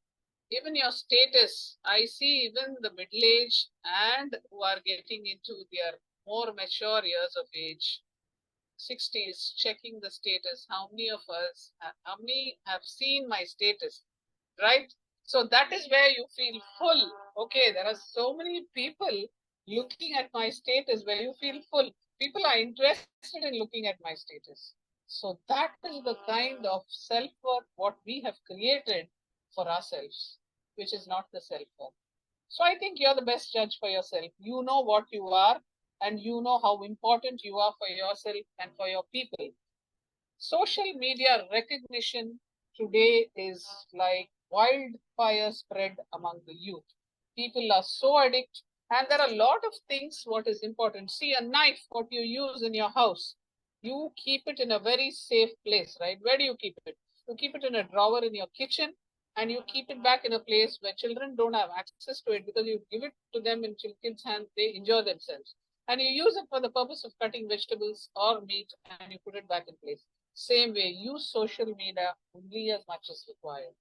Even your status, I see even the middle age and who are getting into their more mature years of age, 60s, checking the status. How many of us, how many have seen my status, right? So that is where you feel full. Okay, there are so many people looking at my status where you feel full. People are interested in looking at my status. So that is the kind of self worth what we have created for ourselves, which is not the self worth. So I think you're the best judge for yourself. You know what you are, and you know how important you are for yourself and for your people. Social media recognition today is like wildfire spread among the youth. People are so addicted, and there are a lot of things. What is important? See, a knife, what you use in your house, you keep it in a very safe place, right? Where do you keep it? You keep it in a drawer in your kitchen, and you keep it back in a place where children don't have access to it, because you give it to them in kids' hands, they enjoy themselves. And you use it for the purpose of cutting vegetables or meat, and you put it back in place. Same way, use social media only as much as required.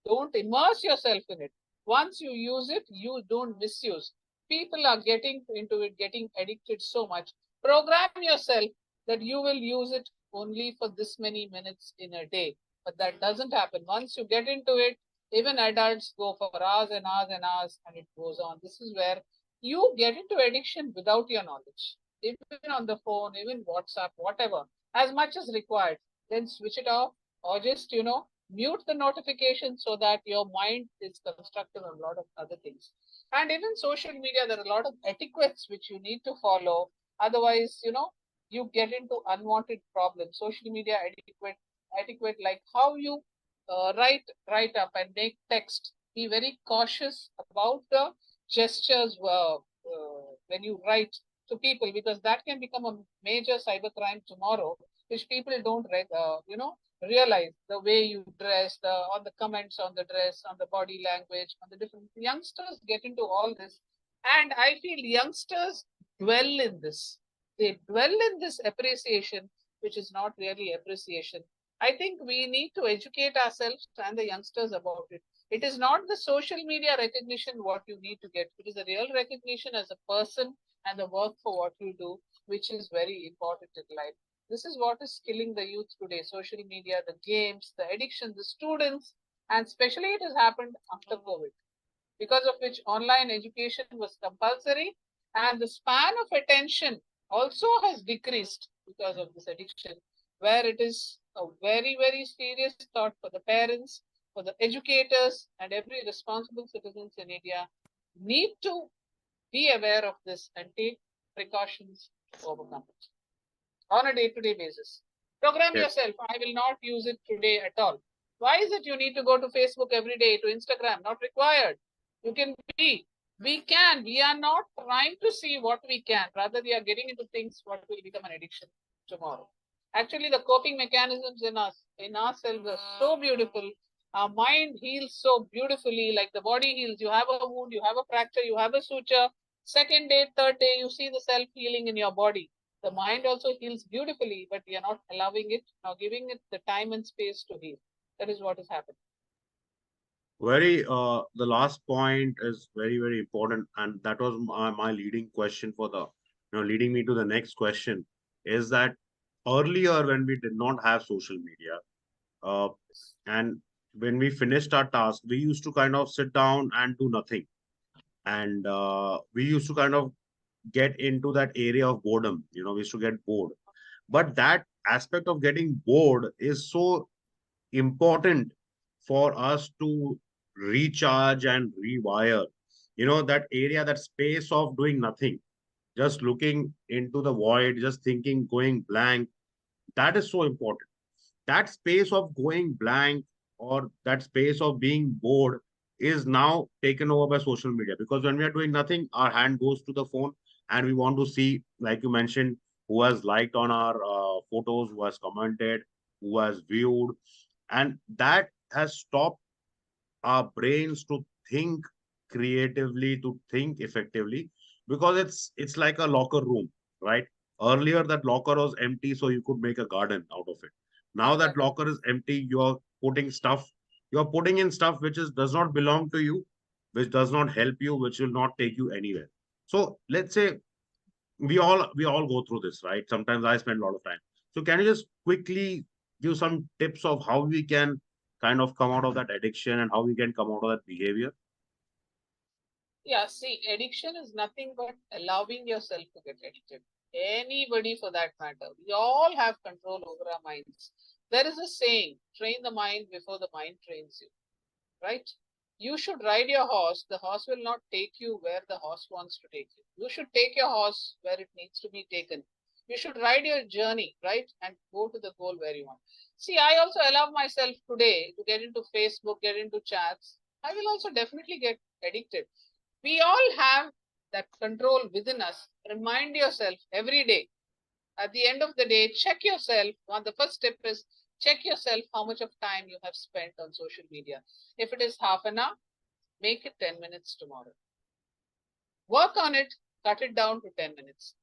Don't immerse yourself in it. Once you use it, you don't misuse. People are getting into it, getting addicted so much. Program yourself that you will use it only for this many minutes in a day. But that doesn't happen. Once you get into it, even adults go for hours and hours and hours, and it goes on. This is where you get into addiction without your knowledge. Even on the phone, even WhatsApp, whatever, as much as required. Then switch it off, or just, mute the notification so that your mind is constructive of a lot of other things. And even social media, there are a lot of etiquettes which you need to follow. Otherwise, you get into unwanted problems. Social media etiquette like how you write up and make text. Be very cautious about the gestures when you write to people, because that can become a major cybercrime tomorrow, which people don't realize. The way you dress, on the comments on the dress, on the body language, on the different youngsters get into all this. And I feel youngsters dwell in this. They dwell in this appreciation. which is not really appreciation. I think we need to educate ourselves and the youngsters about it. It is not the social media recognition what you need to get. It is a real recognition as a person and the work for what you do, which is very important in life. This is what is killing the youth today. Social media, the games, the addiction, the students, and especially it has happened after COVID, because of which online education was compulsory and the span of attention also has decreased because of this addiction, where it is a very, very serious thought for the parents, for the educators, and every responsible citizens in India need to be aware of this and take precautions to overcome it on a day-to-day basis. Program Yes. yourself. I will not use it today at all. Why is it you need to go to Facebook every day, to Instagram? Not required. You can be. We can. We are not trying to see what we can. Rather, we are getting into things what will become an addiction tomorrow. Actually, the coping mechanisms in us, in ourselves, are so beautiful. Our mind heals so beautifully, like the body heals. You have a wound, you have a fracture, you have a suture. Second day, third day, you see the self healing in your body. The mind also heals beautifully, but we are not allowing it, now giving it the time and space to heal. That is what is happening. The last point is very, very important. And that was my leading question for leading me to the next question is that earlier when we did not have social media, uh, and when we finished our task, we used to kind of sit down and do nothing. And we used to kind of get into that area of boredom. We used to get bored. But that aspect of getting bored is so important for us to recharge and rewire. That area, that space of doing nothing, just looking into the void, just thinking, going blank, that is so important. That space of going blank or that space of being bored is now taken over by social media, because when we are doing nothing, our hand goes to the phone and we want to see, like you mentioned, who has liked on our photos, who has commented, who has viewed. And that has stopped our brains to think creatively, to think effectively, because it's like a locker room, right? Earlier that locker was empty, so you could make a garden out of it. Now that Exactly. locker is empty, you're putting in stuff which is does not belong to you, which does not help you, which will not take you anywhere. So let's say we all go through this, right? Sometimes I spend a lot of time. So can you just quickly give some tips of how we can kind of come out of that addiction and how we can come out of that behavior? Yeah, see, addiction is nothing but allowing yourself to get addicted. Anybody for that matter. We all have control over our minds. There is a saying, train the mind before the mind trains you, right? You should ride your horse. The horse will not take you where the horse wants to take you. You should take your horse where it needs to be taken. You should ride your journey, right? And go to the goal where you want. See, I also allow myself today to get into Facebook, get into chats. I will also definitely get addicted. We all have that control within us. Remind yourself every day. At the end of the day, check yourself. One, the first step is check yourself how much of time you have spent on social media. If it is half an hour, make it 10 minutes tomorrow. Work on it, cut it down to 10 minutes.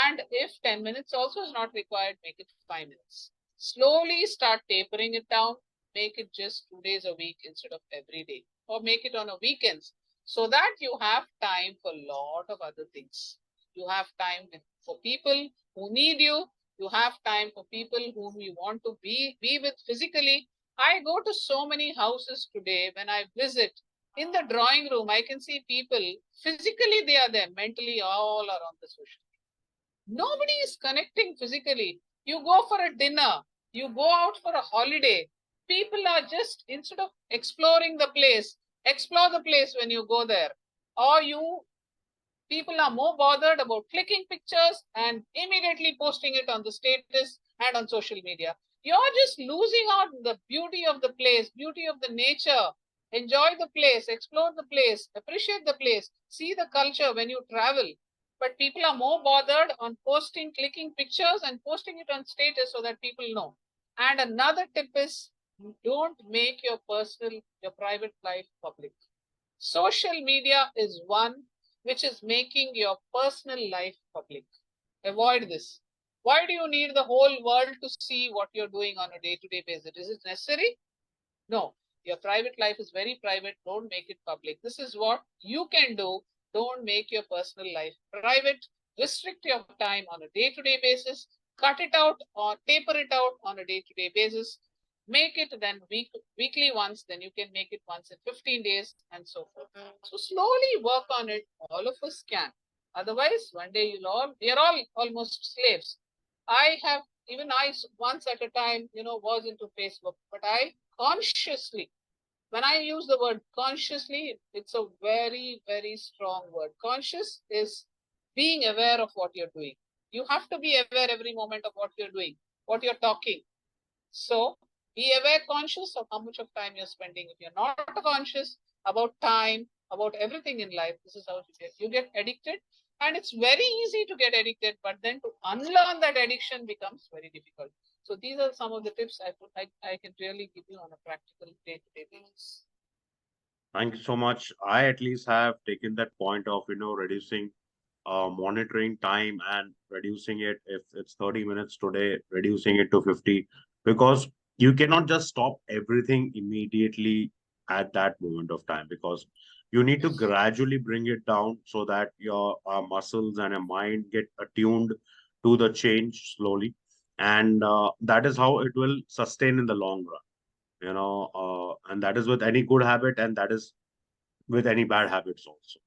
And if 10 minutes also is not required, make it 5 minutes. Slowly start tapering it down. Make it just 2 days a week instead of every day, or make it on a weekends, so that you have time for a lot of other things. You have time for people who need you. You have time for people whom you want to be with physically. I go to so many houses today when I visit. In the drawing room, I can see people physically they are there, mentally all are on the social. Nobody is connecting physically. You go for a dinner, you go out for a holiday. People are just, instead of exploring the place, explore the place when you go there. Or you people are more bothered about clicking pictures and immediately posting it on the status and on social media. You're just losing out the beauty of the place, beauty of the nature. Enjoy the place, explore the place, appreciate the place, see the culture when you travel. But people are more bothered on posting, clicking pictures and posting it on status so that people know. And another tip is, don't make your personal, your private life public. Social media is one which is making your personal life public. Avoid this. Why do you need the whole world to see what you're doing on a day-to-day basis? Is it necessary? No. Your private life is very private. Don't make it public. This is what you can do. Don't make your personal life private. Restrict your time on a day-to-day basis. Cut it out or taper it out on a day-to-day basis. Make it then weekly once, then you can make it once in 15 days and so forth. So slowly work on it. All of us can. Otherwise, one day we are all almost slaves. I have, even I once at a time, was into Facebook, but I consciously, when I use the word consciously, it's a very, very strong word. Conscious is being aware of what you're doing. You have to be aware every moment of what you're doing, what you're talking. So be aware, conscious of how much of time you're spending. If you're not conscious about time, about everything in life, this is how you get addicted. And it's very easy to get addicted, but then to unlearn that addiction becomes very difficult. So these are some of the tips I can really give you on a practical day-to-day basis. Thank you so much. I at least have taken that point of, reducing monitoring time and reducing it. If it's 30 minutes today, reducing it to 50, because you cannot just stop everything immediately at that moment of time, because you need to Yes. gradually bring it down so that your muscles and your mind get attuned to the change slowly. And that is how it will sustain in the long run, and that is with any good habit, and that is with any bad habits also.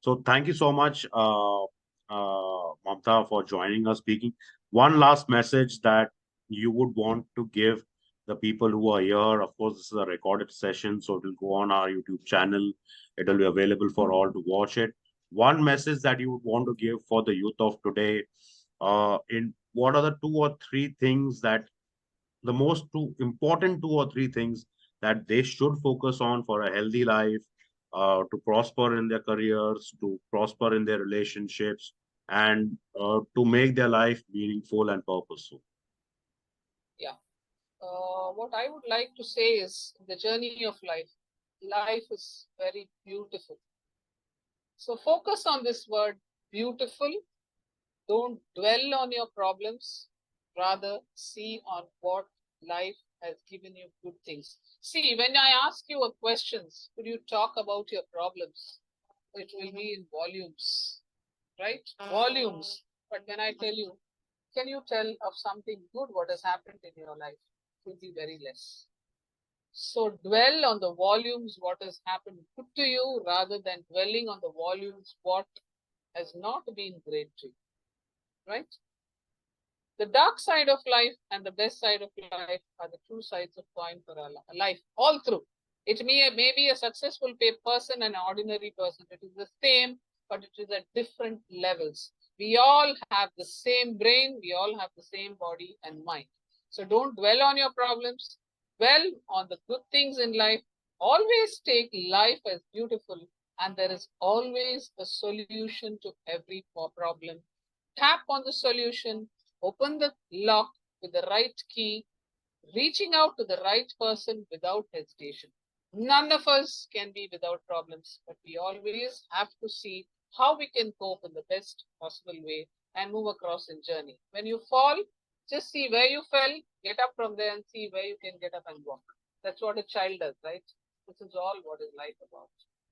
So thank you so much, Mamta, for joining us, speaking. One last message that you would want to give the people who are here. Of course, this is a recorded session, so it will go on our YouTube channel. It will be available for all to watch it. One message that you would want to give for the youth of today, in what are the two or three things that the most two important two or three things that they should focus on for a healthy life, to prosper in their careers, to prosper in their relationships, and to make their life meaningful and purposeful. Yeah. What I would like to say is the journey of life. Life is very beautiful. So focus on this word beautiful. Don't dwell on your problems. Rather, see on what life has given you good things. See, when I ask you a questions, could you talk about your problems? It will be in volumes, right? Volumes. But when I tell you, can you tell of something good what has happened in your life? It will be very less. So dwell on the volumes what has happened good to you rather than dwelling on the volumes what has not been great to you, right? The dark side of life and the best side of life are the two sides of coin for our life, all through. It may be a successful person and an ordinary person. It is the same, but it is at different levels. We all have the same brain. We all have the same body and mind. So don't dwell on your problems. Dwell on the good things in life. Always take life as beautiful, and there is always a solution to every problem. Tap on the solution, open the lock with the right key, reaching out to the right person without hesitation. None of us can be without problems, but we always have to see how we can cope in the best possible way and move across in journey. When you fall, just see where you fell, get up from there and see where you can get up and walk. That's what a child does, right? This is all what is life about.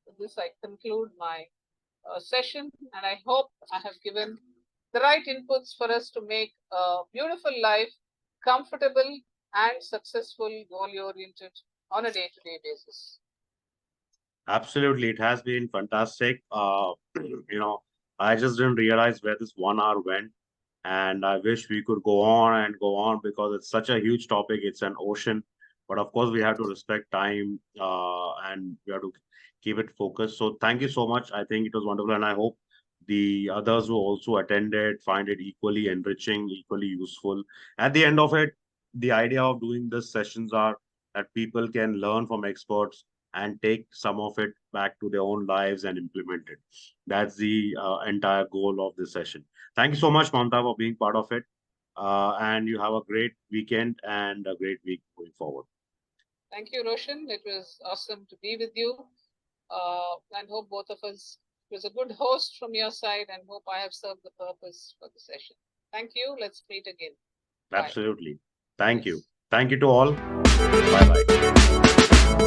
With this, I conclude my session, and I hope I have given the right inputs for us to make a beautiful life, comfortable and successful, goal oriented on a day to day basis. Absolutely, it has been fantastic. I just didn't realize where this 1 hour went, and I wish we could go on and go on because it's such a huge topic. It's an ocean, but of course we have to Yes. respect time, and we have to keep it focused. So thank you so much. I think it was wonderful, and I hope the others who also attended find it equally enriching, equally useful. At the end of it, the idea of doing these sessions are that people can learn from experts and take some of it back to their own lives and implement it. That's the entire goal of this session. Thank you so much, Mamta, for being part of it. And you have a great weekend and a great week going forward. Thank you, Roshan. It was awesome to be with you. And hope both of us, it was a good host from your side, and hope I have served the purpose for the session. Thank you. Let's meet again. Bye. Absolutely. Thank you. Yes. Thank you to all. Bye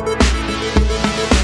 bye.